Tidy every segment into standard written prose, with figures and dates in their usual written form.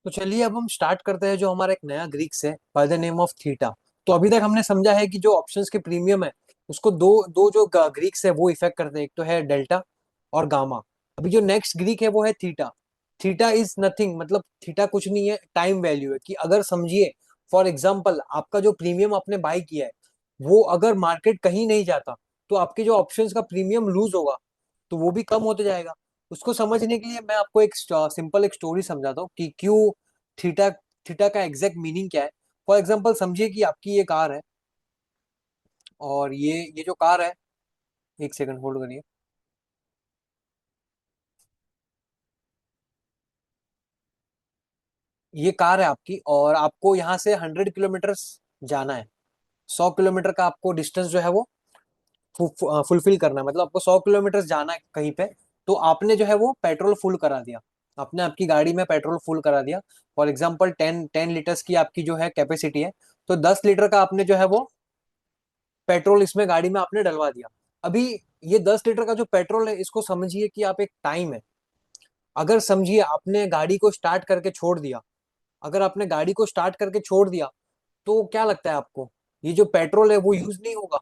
तो चलिए अब हम स्टार्ट करते हैं जो हमारा एक नया ग्रीक्स है by the name of theta. तो अभी तक हमने समझा है कि जो ऑप्शंस के प्रीमियम है उसको दो दो जो ग्रीक्स है वो इफेक्ट करते हैं, एक तो है डेल्टा और गामा। अभी जो नेक्स्ट ग्रीक है वो है थीटा। थीटा इज नथिंग, मतलब थीटा कुछ नहीं है, टाइम वैल्यू है। कि अगर समझिए फॉर एग्जाम्पल आपका जो प्रीमियम आपने बाय किया है वो अगर मार्केट कहीं नहीं जाता तो आपके जो ऑप्शंस का प्रीमियम लूज होगा, तो वो भी कम होते जाएगा। उसको समझने के लिए मैं आपको एक सिंपल एक स्टोरी समझाता हूँ कि क्यों थीटा थीटा का एग्जैक्ट मीनिंग क्या है। फॉर एग्जाम्पल समझिए कि आपकी ये कार है, और ये जो कार है, एक सेकंड होल्ड करिए। ये कार है आपकी और आपको यहाँ से 100 किलोमीटर जाना है। 100 किलोमीटर का आपको डिस्टेंस जो है वो फुलफिल करना है, मतलब आपको 100 किलोमीटर जाना है कहीं पे। तो आपने जो है वो पेट्रोल फुल करा दिया, आपने आपकी गाड़ी में पेट्रोल फुल करा दिया। फॉर एग्जाम्पल 10 लीटर्स की आपकी जो है कैपेसिटी है, तो 10 लीटर का आपने जो है वो पेट्रोल इसमें गाड़ी में आपने डलवा दिया। अभी ये 10 लीटर का जो पेट्रोल है इसको समझिए कि आप एक टाइम है। अगर समझिए आपने गाड़ी को स्टार्ट करके छोड़ दिया, अगर आपने गाड़ी को स्टार्ट करके छोड़ दिया तो क्या लगता है आपको, ये जो पेट्रोल है वो यूज नहीं होगा?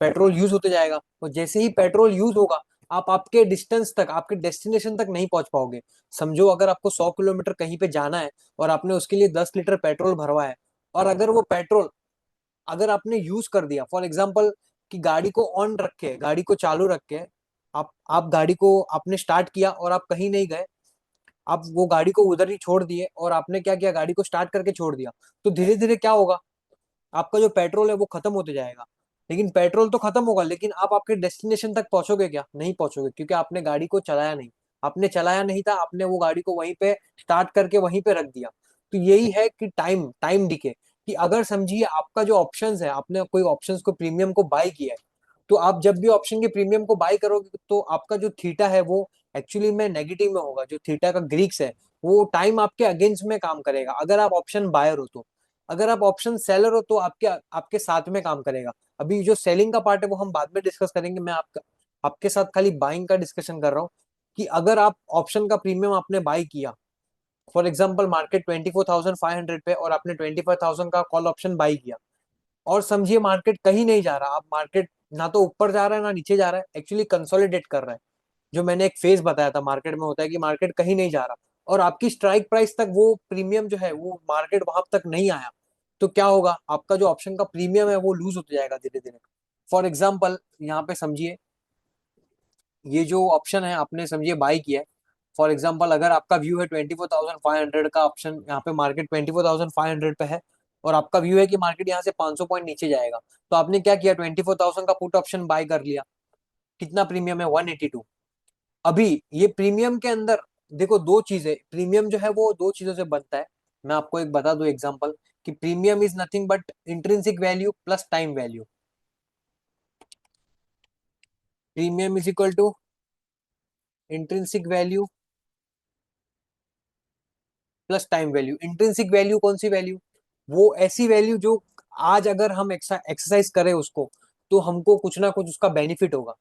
पेट्रोल यूज होते जाएगा, और जैसे ही पेट्रोल यूज होगा आप आपके डिस्टेंस तक, आपके डेस्टिनेशन तक नहीं पहुंच पाओगे। समझो अगर आपको 100 किलोमीटर कहीं पे जाना है और आपने उसके लिए 10 लीटर पेट्रोल भरवा है, और अगर वो पेट्रोल अगर आपने यूज कर दिया, फॉर एग्जाम्पल कि गाड़ी को ऑन रख के, गाड़ी को चालू रख के आप गाड़ी को आपने स्टार्ट किया और आप कहीं नहीं गए, आप वो गाड़ी को उधर ही छोड़ दिए और आपने क्या किया, गाड़ी को स्टार्ट करके छोड़ दिया, तो धीरे धीरे क्या होगा, आपका जो पेट्रोल है वो खत्म होते जाएगा। लेकिन पेट्रोल तो खत्म होगा, लेकिन आप आपके डेस्टिनेशन तक पहुंचोगे क्या? नहीं पहुंचोगे, क्योंकि आपने गाड़ी को चलाया नहीं। आपने चलाया नहीं था, आपने वो गाड़ी को वहीं पे स्टार्ट करके वहीं पे रख दिया। तो यही है कि टाइम टाइम डिके। कि अगर समझिए आपका जो ऑप्शंस है, आपने कोई ऑप्शंस को प्रीमियम को बाय किया है, तो आप जब भी ऑप्शन के प्रीमियम को बाय करोगे तो आपका जो थीटा है वो एक्चुअली में नेगेटिव में होगा। जो थीटा का ग्रीक्स है वो टाइम आपके अगेंस्ट में काम करेगा अगर आप ऑप्शन बायर हो तो। अगर आप ऑप्शन सेलर हो तो आपके आपके साथ में काम करेगा। अभी जो सेलिंग का पार्ट है वो हम बाद में डिस्कस करेंगे, मैं आपका आपके साथ खाली बाइंग का डिस्कशन कर रहा हूँ। कि अगर आप ऑप्शन का प्रीमियम आपने बाई किया, फॉर एग्जाम्पल मार्केट 24,500 पे और आपने 25,000 का कॉल ऑप्शन बाई किया, और समझिए मार्केट कहीं नहीं जा रहा, आप मार्केट ना तो ऊपर जा रहा है ना नीचे जा रहा है, एक्चुअली कंसोलिडेट कर रहा है। जो मैंने एक फेज बताया था मार्केट में होता है कि मार्केट कहीं नहीं जा रहा, और आपकी स्ट्राइक प्राइस तक वो प्रीमियम जो है वो मार्केट वहां तक नहीं आया, तो क्या होगा, आपका जो ऑप्शन का प्रीमियम है वो लूज होते जाएगा धीरे धीरे। फॉर एग्जाम्पल यहाँ पे समझिए, ये जो ऑप्शन है आपने समझिए बाई किया है। फॉर एग्जाम्पल अगर आपका व्यू है 24,500 का ऑप्शन, यहाँ पे मार्केट 24,500 पे है, और आपका व्यू है कि मार्केट यहाँ से 500 पॉइंट नीचे जाएगा, तो आपने क्या किया, 24,000 का पुट ऑप्शन बाय कर लिया। कितना प्रीमियम है, 182। अभी ये प्रीमियम के अंदर देखो, दो चीजें, प्रीमियम जो है वो दो चीजों से बनता है। मैं आपको एक बता दूं एग्जांपल, कि premium is nothing but intrinsic value plus time value. Premium is equal to intrinsic value plus time value. Intrinsic value कौन सी वैल्यू? वो ऐसी वैल्यू जो आज अगर हम एक्सरसाइज करें उसको, तो हमको कुछ ना कुछ उसका बेनिफिट होगा।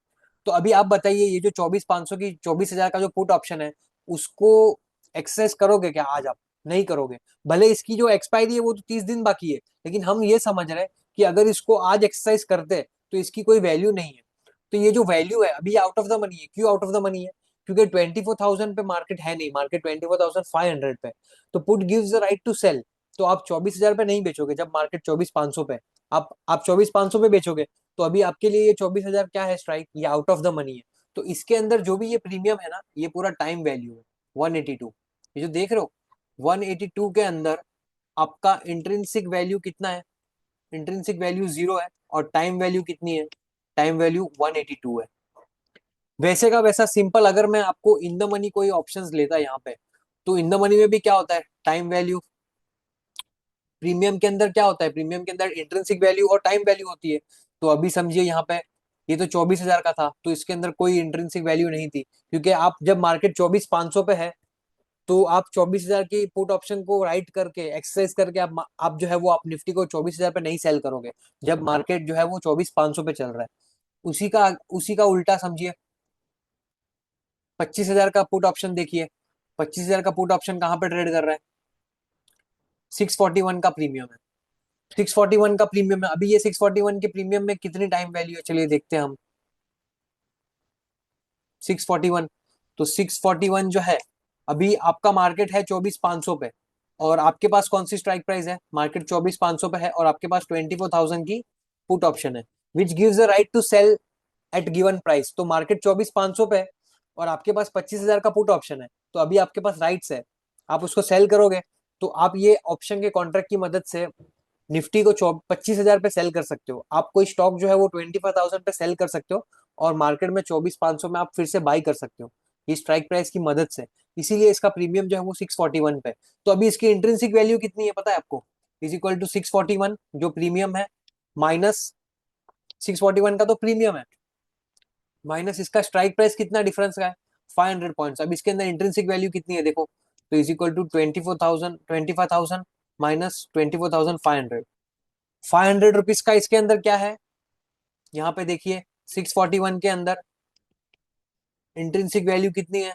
तो अभी आप बताइए, ये जो 24,500 की 24,000 का जो पुट ऑप्शन है, उसको एक्सरसाइज करोगे क्या आज आप? नहीं करोगे। भले इसकी जो एक्सपायरी है वो तो 30 दिन बाकी है, लेकिन हम ये समझ रहे हैं कि अगर इसको आज एक्सरसाइज करते तो इसकी कोई वैल्यू नहीं है। तो ये जो वैल्यू है अभी आउट ऑफ द मनी है। क्यों आउट ऑफ द मनी है? क्योंकि 24,000 पे मार्केट है नहीं, मार्केट 24,500 पे। तो put gives the right to sell. तो आप 24,000 पे नहीं बेचोगे जब मार्केट 24,500 पे। आप 24,500 पे बेचोगे, तो अभी आपके लिए ये 24,000 क्या है, स्ट्राइक, ये आउट ऑफ द मनी है। तो इसके अंदर जो भी ये प्रीमियम है ना, ये पूरा टाइम वैल्यू है, 182। ये जो देख रहे हो 182 के अंदर आपका इंट्रिंसिक वैल्यू कितना है? इंट्रिंसिक वैल्यू 0 है, और टाइम वैल्यू कितनी है? टाइम वैल्यू 182 है। वैसे का वैसा सिंपल, अगर मैं आपको इन द मनी कोई ऑप्शंस लेता यहाँ पे, तो इन द मनी में भी क्या होता है, टाइम वैल्यू। प्रीमियम के अंदर क्या होता है, प्रीमियम के अंदर इंट्रिंसिक वैल्यू और टाइम वैल्यू होती है। तो अभी समझिए यहाँ पे ये तो 24,000 का था, तो इसके अंदर कोई इंट्रिंसिक वैल्यू नहीं थी, क्योंकि आप जब मार्केट 24,500 पे है, तो आप 24,000 की पुट ऑप्शन को राइट करके एक्सरसाइज करके आप जो है वो आप निफ्टी को 24,000 पे नहीं सेल करोगे, जब मार्केट जो है वो 24,500 पे चल रहा है। उसी का उल्टा समझिए, 25,000 का पुट ऑप्शन देखिए। 25,000 का पुट ऑप्शन कहाँ पे ट्रेड कर रहा है? 641 का प्रीमियम है, 641 का प्रीमियम है। अभी ये 641 के प्रीमियम में कितनी टाइम वैल्यू है, चलिए देखते हैं हम। 641, तो 641 जो है, अभी आपका मार्केट है 24,500 पे, और आपके पास कौन सी स्ट्राइक प्राइस है, मार्केट 24,500 पे है, और आपके पास 24,000 की पुट ऑप्शन है, which gives the right to sell at given price. तो मार्केट 24,500 पे है और आपके पास 25,000 का पुट ऑप्शन है, तो अभी आपके पास राइट्स है, आप उसको सेल करोगे। तो आप ये ऑप्शन के कॉन्ट्रैक्ट की मदद से निफ्टी को 25,000 पे सेल कर सकते हो, आप कोई स्टॉक जो है वो 25,000 पे सेल कर सकते हो, और मार्केट में 24,500 में आप फिर से बाई कर सकते हो, ये स्ट्राइक प्राइस की मदद से। इसीलिए इसका प्रीमियम जो है वो 641 पे। तो अभी इसकी इंट्रिंसिक वैल्यू कितनी है पता है आपको, इज इक्वल टू 641 जो प्रीमियम है, माइनस 641 का तो प्रीमियम है, माइनस इसका स्ट्राइक प्राइस कितना डिफरेंस का है, 500 पॉइंट्स। अब इसके अंदर इंट्रिंसिक वैल्यू कितनी है देखो, तो is equal to 25,000 minus 24,500, 500 rupees का इसके अंदर क्या है, यहाँ पे देखिए 641 के अंदर इंट्रिंसिक वैल्यू कितनी है,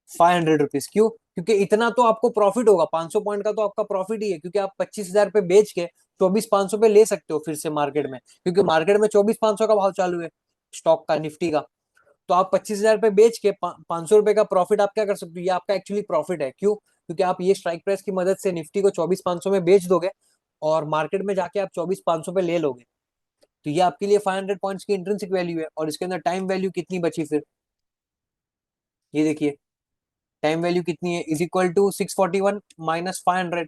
500 रुपीज। क्यों, क्योंकि इतना तो आपको प्रॉफिट होगा, 500 पॉइंट का तो आपका प्रॉफिट ही है, क्योंकि आप 25,000 पे बेच के 24,500 पे ले सकते हो फिर से मार्केट में, क्योंकि मार्केट में 24,500 का भाव चालू है स्टॉक का, निफ्टी का। तो आप 25,000 पे बेच के 500 रुपए का प्रॉफिट आप क्या कर सकते हो, ये आपका एक्चुअली प्रॉफिट है। क्यों, क्योंकि आप ये स्ट्राइक प्राइस की मदद से निफ्टी को 24,500 में बेच दोगे, और मार्केट में जाके आप 24,500 पे ले लोगे। तो ये आपके लिए 500 पॉइंट्स की इंट्रिंसिक वैल्यू है, और इसके अंदर टाइम वैल्यू कितनी बची फिर, ये देखिए टाइम वैल्यू कितनी है, इज इक्वल टू 641 माइनस 500,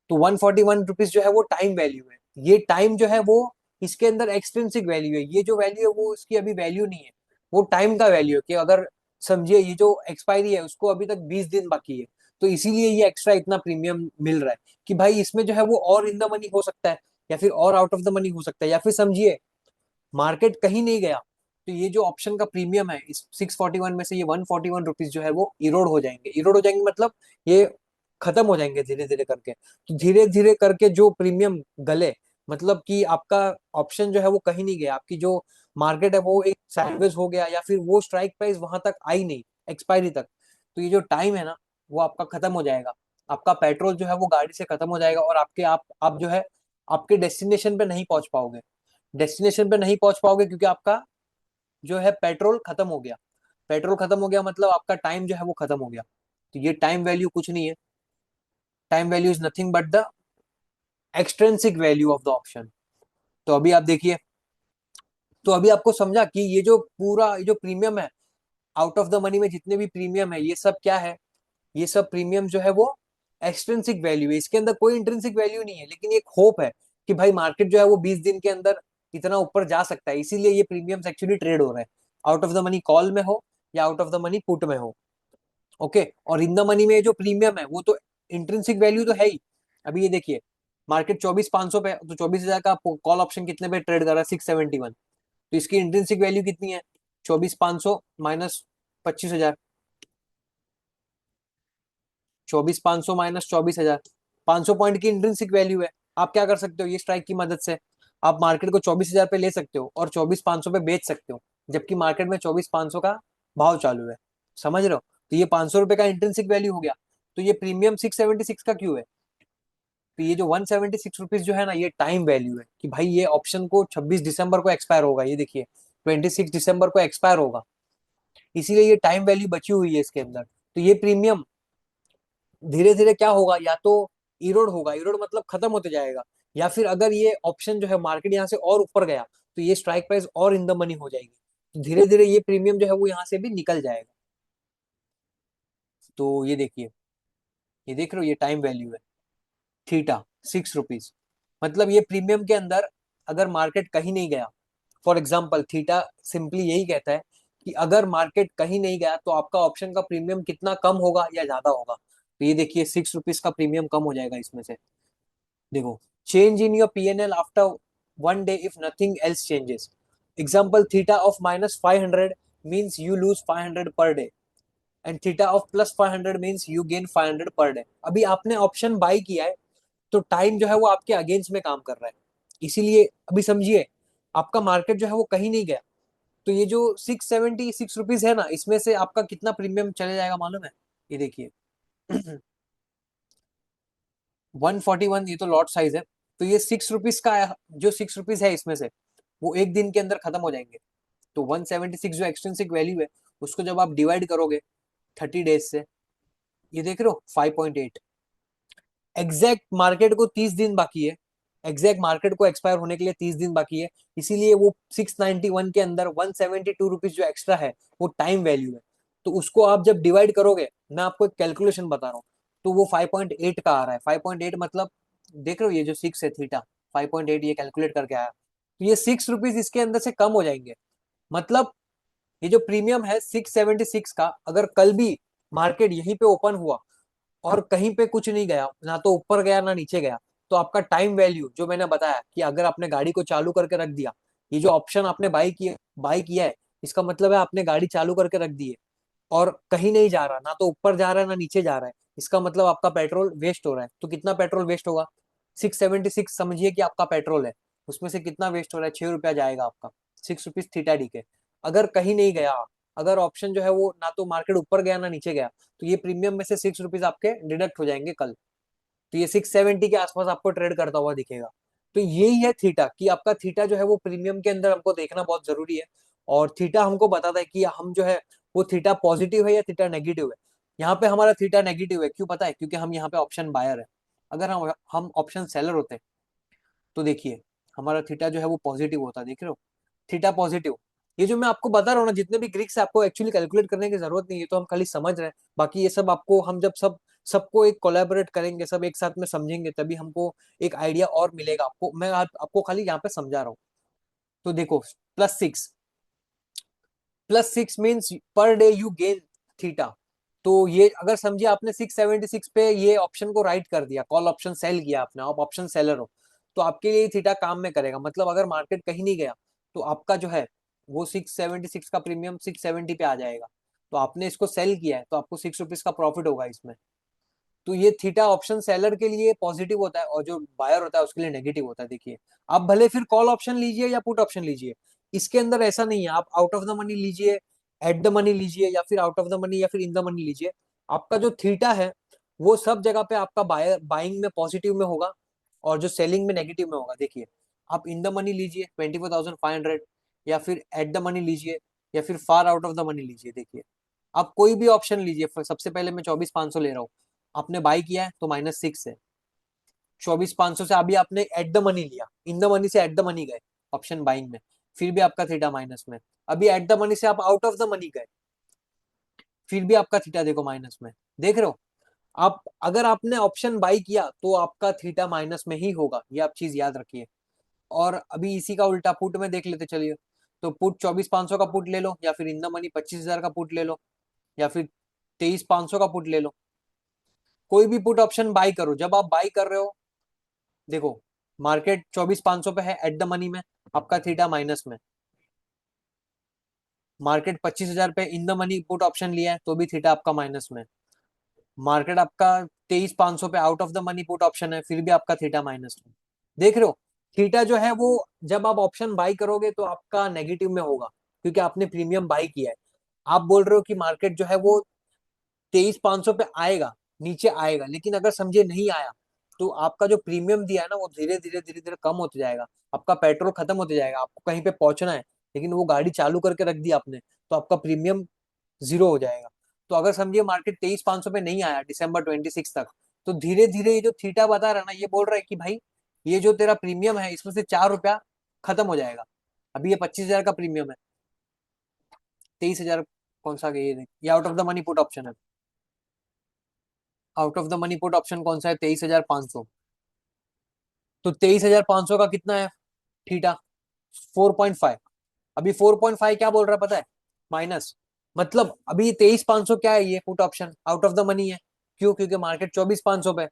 तो 141 रुपीज जो है वो टाइम वैल्यू है। ये टाइम जो है वो इसके अंदर एक्सट्रिंसिक वैल्यू है, ये जो वैल्यू है वो इसकी अभी वैल्यू नहीं है, वो टाइम का वैल्यू है, कि अगर समझिए ये जो एक्सपायरी है उसको अभी तक 20 दिन बाकी है, तो इसीलिए ये एक्स्ट्रा इतना प्रीमियम मिल रहा है, कि भाई इसमें जो है वो और इन द मनी हो सकता है, या फिर और आउट ऑफ द मनी हो सकता है, या फिर समझिए मार्केट कहीं नहीं गया, तो ये जो ऑप्शन का प्रीमियम है इस 641 में से ये 141 रुपीज जो है वो इरोड हो जाएंगे, इरोड हो जाएंगे मतलब ये खत्म हो जाएंगे धीरे धीरे करके। तो धीरे धीरे करके जो प्रीमियम गले, मतलब कि आपका ऑप्शन जो है वो कहीं नहीं गया, आपकी जो मार्केट है वो एक साइडवेज हो गया, या फिर वो स्ट्राइक प्राइस वहां तक आई नहीं एक्सपायरी तक, तो ये जो टाइम है ना वो आपका खत्म हो जाएगा, आपका पेट्रोल जो है वो गाड़ी से खत्म हो जाएगा, और आपके आप जो है आपके डेस्टिनेशन पे नहीं पहुंच पाओगे, डेस्टिनेशन पे नहीं पहुंच पाओगे, क्योंकि आपका जो है पेट्रोल खत्म हो गया, पेट्रोल खत्म हो गया मतलब आपका टाइम जो है वो खत्म हो गया। तो ये टाइम वैल्यू कुछ नहीं है, time value is nothing but the extrinsic value of the option. तो अभी आप देखिए, तो अभी आपको समझा कि ये जो पूरा ये जो प्रीमियम है, आउट ऑफ द मनी में जितने भी प्रीमियम है ये सब क्या है, ये सब प्रीमियम जो है वो एक्सट्रिंसिक वैल्यू है, इसके अंदर कोई इंट्रिंसिक वैल्यू नहीं है, लेकिन एक होप है कि भाई मार्केट जो है वो 20 दिन के अंदर इतना ऊपर जा सकता है, इसीलिए ये प्रीमियम्स एक्चुअली ट्रेड हो रहे हैं, out of the money call में हो या out of the money put में हो। ओके, और इन द मनी में जो प्रीमियम है वो तो इंट्रिंसिक वैल्यू तो है ही। अभी ये देखिए मार्केट 24,500 पे है, तो 24,000 का कॉल ऑप्शन कितने पे ट्रेड कर रहा है, 671, तो इसकी इंट्रिंसिक वैल्यू कितनी है, 24,500 माइनस 25,000, 24,500 माइनस 24,000, 500 पॉइंट की इंट्रिंसिक वैल्यू है। आप क्या कर सकते हो, ये स्ट्राइक की मदद से आप मार्केट को 24,000 पे ले सकते हो और 24,500 पे बेच सकते हो, जबकि मार्केट में 24,500 का भाव चालू है, समझ रहे हो। तो ये 500 रुपए का इंट्रिंसिक वैल्यू हो गया। तो ये प्रीमियम 676 का क्यों है, तो ये जो 176 रुपीज जो है ना ये टाइम वैल्यू है, कि भाई ये ऑप्शन को 26 दिसंबर को एक्सपायर होगा, ये देखिए 26 दिसंबर को एक्सपायर होगा, इसीलिए ये टाइम वैल्यू बची हुई है इसके अंदर। तो ये प्रीमियम धीरे धीरे क्या होगा, या तो इरोड होगा, इरोड मतलब खत्म होते जाएगा, या फिर अगर ये ऑप्शन जो है मार्केट यहाँ से और ऊपर गया तो ये स्ट्राइक प्राइस और इन द मनी हो जाएगी, तो धीरे धीरे ये प्रीमियम जो है वो यहाँ से भी निकल जाएगा। तो ये देखिए, ये देख रहे हो ये टाइम वैल्यू है थीटा, 6 रुपीज। मतलब ये प्रीमियम के अंदर अगर मार्केट कहीं नहीं गया, फॉर एग्जाम्पल थीटा सिंपली यही कहता है कि अगर मार्केट कहीं नहीं गया तो आपका ऑप्शन का प्रीमियम कितना कम होगा या ज्यादा होगा, तो ये देखिए 6 रुपीज का प्रीमियम कम हो जाएगा इसमें से। देखो, change in your PNL after 1 day if nothing else changes, example theta of -500 means you lose 500 per day, and theta of +500 means you gain 500 per day. अभी आपने ऑप्शन बाई किया है, तो टाइम जो है वो आपके अगेंस्ट में काम कर रहा है, इसीलिए अभी समझिए आपका मार्केट जो है वो कहीं नहीं गया, तो ये जो 676 रुपीज है ना इसमें से आपका कितना प्रीमियम चले जाएगा मालूम है, ये देखिए 141 ये तो लॉट साइज है, तो ये 6 रुपीज का जो 6 रुपीज है इसमें से वो एक दिन के अंदर खत्म हो जाएंगे। तो 176 जो एक्सट्रिंसिक वैल्यू है उसको जब आप डिवाइड करोगे 30 डेज से, ये देख रहे हो 5.8। एग्जैक्ट मार्केट को 30 दिन बाकी है, एग्जैक्ट मार्केट को एक्सपायर होने के लिए 30 दिन बाकी है, इसीलिए वो 691 के अंदर 172 रुपीज जो एक्स्ट्रा है वो टाइम वैल्यू है। तो उसको आप जब डिवाइड करोगे, मैं आपको एक कैलकुलेशन बता रहा हूँ, तो वो 5.8 का आ रहा है। 5.8 मतलब देख रहे हो ये जो 6 है थीटा, 5.8 ये कैलकुलेट करके आया, तो ये 6 रुपीज इसके अंदर से कम हो जाएंगे। मतलब ये जो प्रीमियम है 676 का, अगर कल भी मार्केट यहीं पे ओपन हुआ और कहीं पे कुछ नहीं गया, ना तो ऊपर गया ना नीचे गया, तो आपका टाइम वैल्यू जो मैंने बताया कि अगर आपने गाड़ी को चालू करके रख दिया, ये जो ऑप्शन आपने बाई किया है, इसका मतलब है आपने गाड़ी चालू करके रख दी है और कहीं नहीं जा रहा, ना तो ऊपर जा रहा है ना नीचे जा रहा है, इसका मतलब आपका पेट्रोल वेस्ट हो रहा है। तो कितना पेट्रोल वेस्ट होगा? 676 समझिए कि आपका पेट्रोल है, उसमें से कितना वेस्ट हो रहा है? 6 रुपया जाएगा आपका, 6 रुपीज थीटा डी के। अगर कहीं नहीं गया, अगर ऑप्शन जो है वो ना तो मार्केट ऊपर गया ना नीचे गया, तो ये प्रीमियम में से 6 रुपीज आपके डिडक्ट हो जाएंगे कल। तो ये 670 के आसपास आपको ट्रेड करता हुआ दिखेगा। तो यही है थीटा, कि आपका थीटा जो है वो प्रीमियम के अंदर हमको देखना बहुत जरूरी है। और थीटा हमको बताता है कि हम जो है वो थीटा पॉजिटिव है या थीटा नेगेटिव है। यहाँ पे हमारा थीटा नेगेटिव है, क्यों पता है? क्योंकि हम यहाँ पे ऑप्शन बायर है। अगर हम ऑप्शन सेलर होते तो देखिए हमारा थीटा जो है वो पॉजिटिव होता, देख रहे हो, थीटा पॉजिटिव। ये जो मैं आपको बता रहा हूँ ना, जितने भी ग्रीक्स है आपको एक्चुअली कैलकुलेट करने की जरूरत नहीं है, तो हम खाली समझ रहे हैं। बाकी ये सब आपको हम जब सबको एक कोलैबोरेट करेंगे, सब एक साथ में समझेंगे, तभी हमको एक आइडिया और मिलेगा। आपको मैं आपको खाली यहाँ पे समझा रहा हूँ। तो देखो, +6 means per day you gain theta. तो ये अगर समझिए आपने 676 पे ये ऑप्शन को राइट कर दिया, कॉल ऑप्शन सेल किया आपने, आप ऑप्शन सेलर हो, तो आपके लिए थीटा काम में करेगा। मतलब अगर मार्केट कहीं नहीं गया तो आपका जो है वो 676 का प्रीमियम 670 पे आ जाएगा। तो आपने इसको सेल किया है तो आपको 6 रुपीज का प्रॉफिट होगा इसमें। तो ये थीटा ऑप्शन सेलर के लिए पॉजिटिव होता है और जो बायर होता है उसके लिए नेगेटिव होता है। देखिए, आप भले फिर कॉल ऑप्शन लीजिए या पुट ऑप्शन लीजिए, इसके अंदर ऐसा नहीं है। आप आउट ऑफ द मनी लीजिए, एट द मनी लीजिए, या फिर आउट ऑफ द मनी या फिर इन द मनी लीजिए, आपका जो थीटा है वो सब जगह पे आपका बाइंग में पॉजिटिव में होगा और जो सेलिंग में नेगेटिव में होगा। देखिए, आप इन द मनी लीजिए 24,500, या फिर एट द मनी लीजिए, या फिर far out of the money लीजिए। देखिए, आप कोई भी ऑप्शन लीजिए। सबसे पहले मैं 24,500 ले रहा हूँ, आपने बाई किया है तो -6 है। 24,500 से अभी आपने एट द मनी लिया, इन द मनी से एट द मनी गए ऑप्शन बाइंग में, फिर भी आपका थीटा माइनस में। अभी एट द मनी से आप आउट ऑफ द मनी गए, फिर भी आपका थीटा देखो माइनस में। देख रहे हो? आप अगर आपने ऑप्शन बाई किया तो आपका थीटा माइनस में ही होगा, ये आप चीज याद रखिए। और अभी इसी का उल्टा पुट में देख लेते चलिए। तो पुट 24,500 का पुट ले लो, या फिर इन द मनी 25,000 का पुट ले लो, या फिर 23,500 का पुट ले लो। कोई भी पुट ऑप्शन बाई करो, जब आप बाई कर रहे हो, देखो मार्केट 24,500 पे है एट द मनी में, आपका थीटा माइनस में। मार्केट 25,000 पे in the money put option लिया है तो भी थीटा आपका माइनस में। मार्केट आपका 23,500 पे out of the money put option है, फिर भी आपका थीटा माइनस में। देख रहे हो? थीटा जो है वो जब आप ऑप्शन बाई करोगे तो आपका नेगेटिव में होगा, क्योंकि आपने प्रीमियम बाई किया है। आप बोल रहे हो कि मार्केट जो है वो 23,500 पे आएगा, नीचे आएगा, लेकिन अगर समझे नहीं आया तो आपका जो प्रीमियम दिया है ना वो धीरे धीरे कम होते जाएगा। आपका पेट्रोल खत्म होते जाएगा, आपको कहीं पे पहुंचना है, लेकिन वो गाड़ी चालू करके रख दी आपने, तो आपका प्रीमियम जीरो हो जाएगा। तो अगर समझिए मार्केट 23,500 पे नहीं आया December 26 तक, तो धीरे धीरे ये जो थीटा बता रहा है ना, ये बोल रहा है कि भाई ये जो तेरा प्रीमियम है इसमें से 4 रुपया खत्म हो जाएगा। अभी ये 25,000 का प्रीमियम है, 23,000 कौन सा? ये out of the money put option है। Out of the money put option कौन सा है? 23,500। तो 23,500 का कितना है थीटा? 4.5। अभी 4.5 क्या बोल रहा है पता है? माइनस। मतलब अभी 23,500 क्या है? ये put option out of the money है। क्यों? क्योंकि मार्केट 24,500 पे।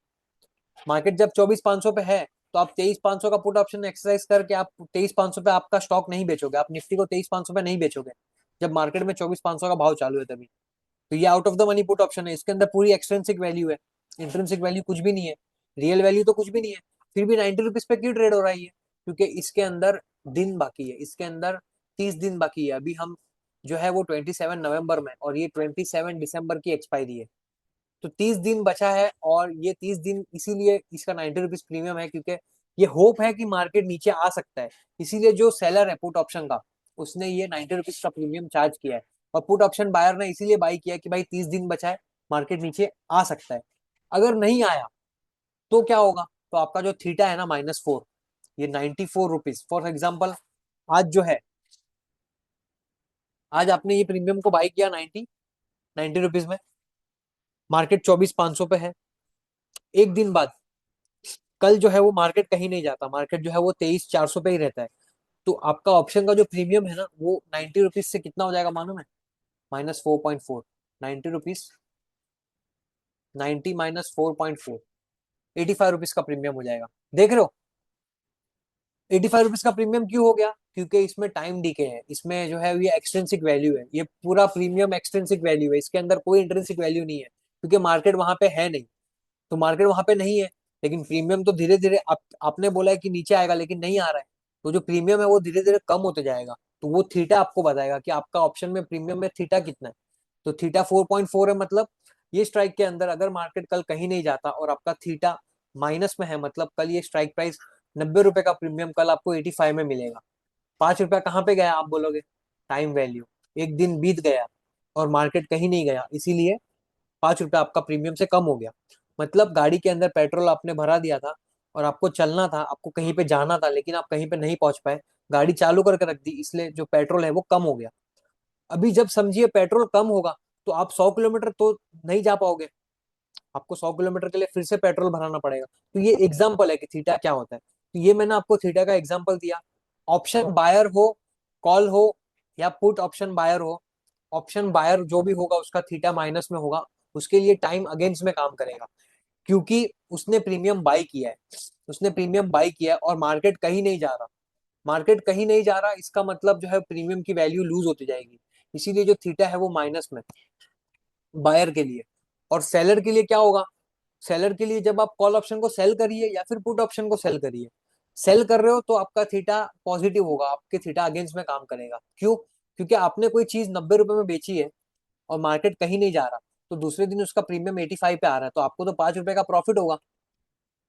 मार्केट जब 24,500 पे है तो आप 23,500 का पुट ऑप्शन एक्सरसाइज करके आप 23,500 पे आपका स्टॉक नहीं बेचोगे, आप निफ्टी को 23,500 पे नहीं बेचोगे जब मार्केट में 24,500 का भाव चालू है तभी। तो ये out of the money put option है, इसके अंदर पूरी एक्सट्रिंसिक वैल्यू है, इंट्रिंसिक वैल्यू कुछ भी नहीं है, रियल वैल्यू तो कुछ भी नहीं है। फिर भी 90 रुपीज पे क्यों ट्रेड हो रहा है ये? क्योंकि इसके अंदर दिन बाकी है, इसके अंदर 30 दिन बाकी है। अभी हम जो है वो 27 नवंबर में, और ये 27 दिसंबर की एक्सपायरी है। तो 30 दिन बचा है, और ये 30 दिन इसीलिए इसका 90 रुपीज प्रीमियम है, क्योंकि ये होप है कि मार्केट नीचे आ सकता है। इसीलिए जो सेलर है पुट ऑप्शन का, उसने ये 90 रुपीज का प्रीमियम चार्ज किया है। और पुट ऑप्शन बायर ने इसीलिए बाई किया कि भाई 30 दिन बचा है, मार्केट नीचे आ सकता है। अगर नहीं आया तो क्या होगा? तो आपका जो थीटा है ना -4, ये 94 रुपीज फॉर एग्जाम्पल। आज जो है, आज आपने ये प्रीमियम को बाई किया 90 रुपीज में, मार्केट 24,500 पे है। एक दिन बाद, कल जो है वो मार्केट कहीं नहीं जाता, मार्केट जो है वो 23,400 पे ही रहता है। तो आपका ऑप्शन का जो प्रीमियम है ना, वो 90 रुपीज से कितना हो जाएगा मालूम है? -4.4। 90 रुपीज, 90 - 4.4, 85 रुपीज का प्रीमियम हो जाएगा। देख रहे हो? 85 रुपीज का प्रीमियम क्यों हो गया? क्योंकि इसमें टाइम डीके है, इसमें जो है ये एक्सट्रिंसिक वैल्यू है, ये पूरा प्रीमियम एक्सट्रिंसिक वैल्यू है, इसके अंदर कोई इंट्रिंसिक वैल्यू नहीं है, क्योंकि मार्केट वहां पे है नहीं। तो मार्केट वहां पे नहीं है, लेकिन प्रीमियम तो धीरे धीरे आपने बोला है कि नीचे आएगा, लेकिन नहीं आ रहा है। तो जो प्रीमियम है वो धीरे धीरे कम होते जाएगा। तो वो थीटा आपको बताएगा कि आपका ऑप्शन में प्रीमियम में थीटा कितना है। तो थीटा 4.4 है, मतलब ये स्ट्राइक के अंदर अगर मार्केट कल कहीं नहीं जाता और आपका थीटा माइनस में है, मतलब कल ये स्ट्राइक प्राइस 90 रुपए का प्रीमियम कल आपको 85 में मिलेगा। 5 रुपया कहाँ पे गया आप बोलोगे? Time value. एक दिन बीत गया और मार्केट कहीं नहीं गया, इसीलिए 5 रुपया आपका प्रीमियम से कम हो गया। मतलब गाड़ी के अंदर पेट्रोल आपने भरा दिया था, और आपको चलना था, आपको कहीं पे जाना था, लेकिन आप कहीं पे नहीं पहुंच पाए, गाड़ी चालू करके रख दी, इसलिए जो पेट्रोल है वो कम हो गया। अभी जब समझिए पेट्रोल कम होगा, तो आप 100 किलोमीटर तो नहीं जा पाओगे, आपको 100 किलोमीटर के लिए फिर से पेट्रोल भराना पड़ेगा। तो ये एग्जाम्पल है कि थीटा क्या होता है। तो ये मैंने आपको थीटा का एग्जाम्पल दिया। ऑप्शन बायर हो, कॉल हो, या पुट ऑप्शन बायर हो, ऑप्शन बायर जो भी होगा उसका थीटा माइनस में होगा, उसके लिए टाइम अगेंस्ट में काम करेगा, क्योंकि उसने प्रीमियम बाई किया है। उसने प्रीमियम बाई किया है और मार्केट कहीं नहीं जा रहा। मार्केट कहीं नहीं जा रहा, इसका मतलब जो है प्रीमियम की वैल्यू लूज होती जाएगी। इसीलिए जो थीटा है वो माइनस में, बायर के लिए। और सेलर के लिए क्या होगा? सेलर के लिए जब आप कॉल ऑप्शन को सेल करिए या फिर पुट ऑप्शन को सेल करिए, सेल कर रहे हो तो आपका थीटा पॉजिटिव होगा, आपके थीटा अगेंस्ट में काम करेगा। क्यों? क्योंकि आपने कोई चीज 90 रुपए में बेची है और मार्केट कहीं नहीं जा रहा, तो दूसरे दिन उसका प्रीमियम 85 पे आ रहा है, तो आपको तो 5 रुपए का प्रॉफिट होगा।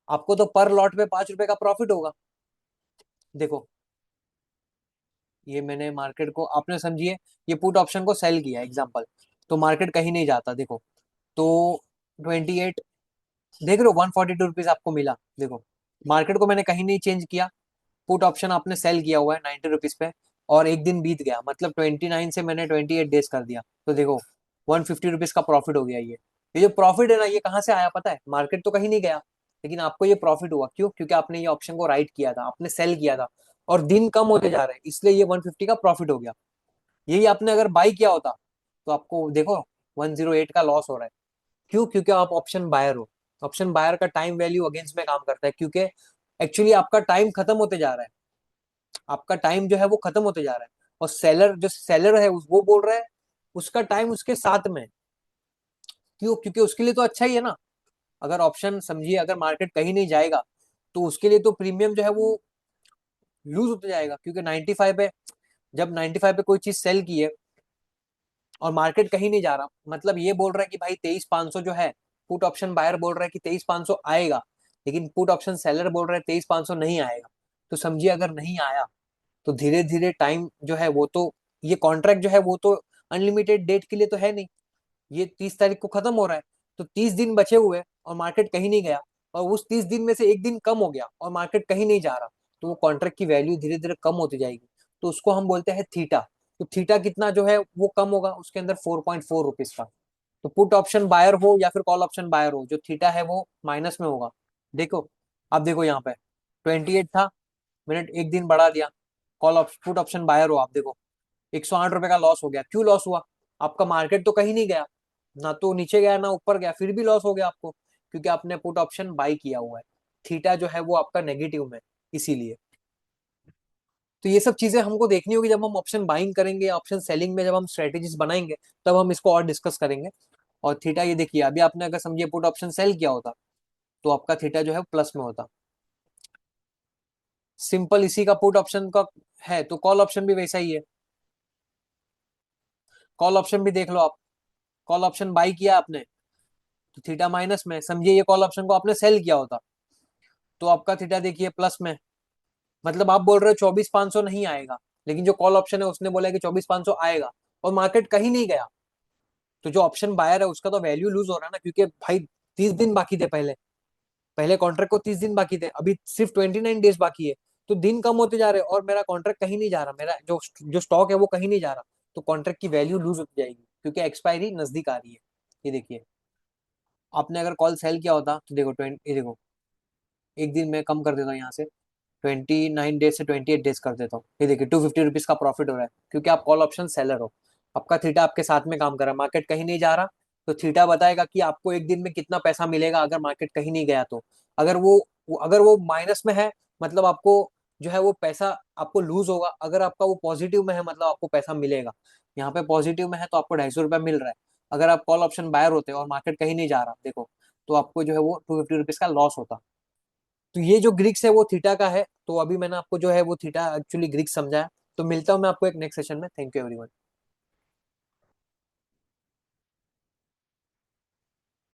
आपको तो पर लॉट पे 5 रुपए का प्रॉफिट होगा। देखो, ये मैंने मार्केट को, आपने समझिए, ये पुट ऑप्शन को सेल किया एग्जाम्पल, तो मार्केट कहीं नहीं जाता। देखो, तो 28, देख रहे हो, 142 रुपीज आपको मिला। देखो, मार्केट को मैंने कहीं नहीं चेंज किया, पुट ऑप्शन आपने सेल किया हुआ है 90 रुपीज पे, और एक दिन बीत गया, मतलब 29 से मैंने 28 डेज कर दिया, तो देखो 150 रुपीज का प्रॉफिट हो गया। ये जो प्रॉफिट है ना, ये कहाँ से आया पता है? मार्केट तो कहीं नहीं गया, लेकिन आपको ये प्रॉफिट हुआ। क्यों? क्योंकि आपने ये ऑप्शन को राइट किया था, आपने सेल किया था, और दिन कम होते जा रहे हैं, इसलिए ये 150 का प्रॉफिट हो गया। यही आपने अगर बाई किया होता, तो आपको देखो 108 का लॉस हो रहा है। क्यों? क्योंकि आप ऑप्शन बायर हो। ऑप्शन बायर का टाइम वैल्यू अगेंस्ट में काम करता है, क्योंकि एक्चुअली आपका टाइम खत्म होते जा रहा है, आपका टाइम जो है वो खत्म होते जा रहा है, और सेलर, जो सेलर है वो बोल रहा है उसका टाइम उसके साथ में है। क्यों? क्योंकि उसके लिए तो अच्छा ही है ना। अगर ऑप्शन समझिए, अगर मार्केट कहीं नहीं जाएगा, तो उसके लिए तो प्रीमियम जो है वो लूज होते जाएगा, क्योंकि 95 पे, जब 95 पे कोई चीज सेल की है और मार्केट कहीं नहीं जा रहा, मतलब ये बोल रहा है कि भाई 23,500 जो है, पुट ऑप्शन बायर बोल रहा है कि 23,500 आएगा, लेकिन पुट ऑप्शन सेलर बोल रहा है 23,500 नहीं आएगा। तो समझिए, अगर नहीं आया, तो धीरे धीरे टाइम जो है वो तो, ये कॉन्ट्रैक्ट जो है वो तो अनलिमिटेड डेट के लिए तो है नहीं, ये 30 तारीख को खत्म हो रहा है। तो 30 दिन बचे हुए और मार्केट कहीं नहीं गया, और उस 30 दिन में से एक दिन कम हो गया और मार्केट कहीं नहीं जा रहा, तो वो कॉन्ट्रैक्ट की वैल्यू धीरे धीरे कम होती जाएगी। तो उसको हम बोलते हैं थीटा। तो थीटा कितना जो है वो कम होगा उसके अंदर, 4.4 रुपीज का। तो पुट ऑप्शन बायर हो या फिर कॉल ऑप्शन बायर हो, जो थीटा है वो माइनस में होगा। देखो, अब देखो यहाँ पे 28 था, मैंने एक दिन बढ़ा दिया। कॉल पुट ऑप्शन बायर हो, आप देखो 108 रुपए का लॉस हो गया। क्यों लॉस हुआ? आपका मार्केट तो कहीं नहीं गया, ना तो नीचे गया ना ऊपर गया, फिर भी लॉस हो गया आपको, क्योंकि आपने पुट ऑप्शन बाई किया हुआ है। थीटा जो है वो आपका नेगेटिव में, इसीलिए। तो ये सब चीजें हमको देखनी होगी जब हम ऑप्शन बाइंग करेंगे, ऑप्शन सेलिंग में जब हम स्ट्रेटेजीज बनाएंगे, तब हम इसको और डिस्कस करेंगे। और थीटा ये देखिए, अभी आपने अगर समझिए पुट ऑप्शन सेल किया होता, तो आपका थीटा जो है प्लस में होता। सिंपल इसी का पुट ऑप्शन का है, तो कॉल ऑप्शन भी वैसा ही है। कॉल ऑप्शन भी देख लो आप, कॉल ऑप्शन बाई किया आपने, तो थीटा माइनस में, समझिए ये कॉल ऑप्शन को आपने सेल किया होता तो आपका थीटा देखिए प्लस में। मतलब आप बोल रहे हो 24,500 नहीं आएगा, लेकिन जो कॉल ऑप्शन है उसने बोला कि 24,500 आएगा, और मार्केट कहीं नहीं गया, तो जो ऑप्शन बायर है उसका तो वैल्यू लूज हो रहा है ना, क्योंकि भाई 30 दिन बाकी थे पहले, पहले कॉन्ट्रैक्ट को 30 दिन बाकी थे, अभी सिर्फ 29 डेज बाकी है। तो दिन कम होते जा रहे हैं और मेरा कॉन्ट्रैक्ट कहीं नहीं जा रहा, मेरा जो जो स्टॉक है वो कहीं नहीं जा रहा, तो कॉन्ट्रैक्ट की वैल्यू लूज होती जाएगी क्योंकि एक्सपायरी नजदीक आ रही है। ये देखिए, आपने अगर कॉल सेल किया होता तो देखो 20, ये देखो, एक दिन में कम कर देता हूँ यहाँ से, 29 डेज से 28 डेज कर देता हूँ। ये देखिए 250 रुपीज का प्रॉफिट हो रहा है, क्योंकि आप कॉल ऑप्शन सेलर हो, आपका थीटा आपके साथ में काम कर रहा है, मार्केट कहीं नहीं जा रहा, तो थीटा बताएगा कि आपको एक दिन में कितना पैसा मिलेगा अगर मार्केट कहीं नहीं गया तो। अगर अगर वो माइनस में है, मतलब आपको जो है वो पैसा आपको लूज होगा, अगर आपका वो पॉजिटिव में है मतलब आपको पैसा मिलेगा। यहाँ पे पॉजिटिव में है तो आपको 250 रुपया मिल रहा है। अगर आप कॉल ऑप्शन बायर होते और मार्केट कहीं नहीं जा रहा देखो, तो आपको जो है वो 250 रुपीज का लॉस होता। तो ये जो ग्रीक्स है वो थीटा का है, तो अभी मैंने आपको जो है वो थीटा एक्चुअली ग्रीक समझाया। तो मिलता हूँ मैं आपको एक नेक्स्ट सेशन में। Thank you everyone.